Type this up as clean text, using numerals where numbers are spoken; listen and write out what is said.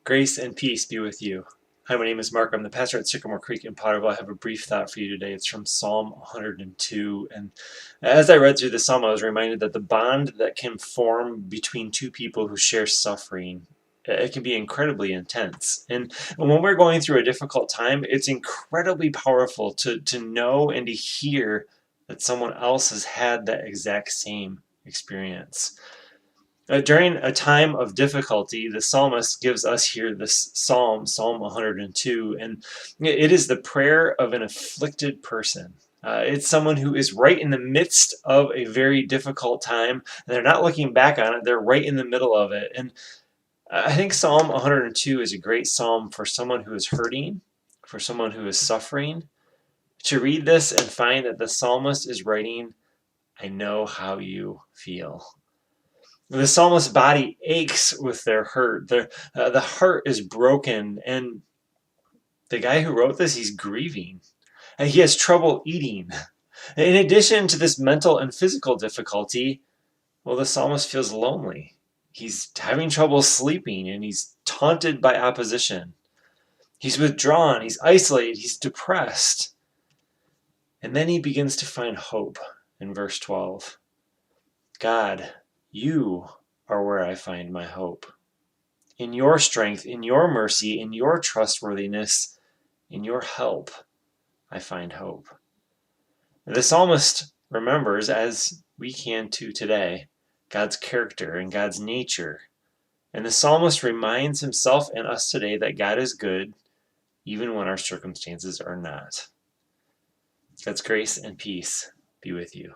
Grace and peace be with you. Hi, my name is Mark. I'm the pastor at Sycamore Creek in Potterville. I have a brief thought for you today. It's from Psalm 102. And as I read through the psalm, I was reminded that the bond that can form between two people who share suffering, it can be incredibly intense. And when we're going through a difficult time, it's incredibly powerful to know and to hear that someone else has had that exact same experience. During a time of difficulty, the psalmist gives us here this psalm, Psalm 102, and it is the prayer of an afflicted person. It's someone who is right in the midst of a very difficult time. And they're not looking back on it, they're right in the middle of it. And I think Psalm 102 is a great psalm for someone who is hurting, for someone who is suffering. To read this and find that the psalmist is writing, I know how you feel. The psalmist's body aches with their hurt. The heart is broken, and the guy who wrote this, he's grieving. And he has trouble eating. In addition to this mental and physical difficulty, well, the psalmist feels lonely. He's having trouble sleeping, and he's taunted by opposition. He's withdrawn, he's isolated, he's depressed. And then he begins to find hope in verse 12. God, you are where I find my hope. In your strength, in your mercy, in your trustworthiness, in your help, I find hope. The psalmist remembers, as we can too today, God's character and God's nature. And the psalmist reminds himself and us today that God is good, even when our circumstances are not. God's grace and peace be with you.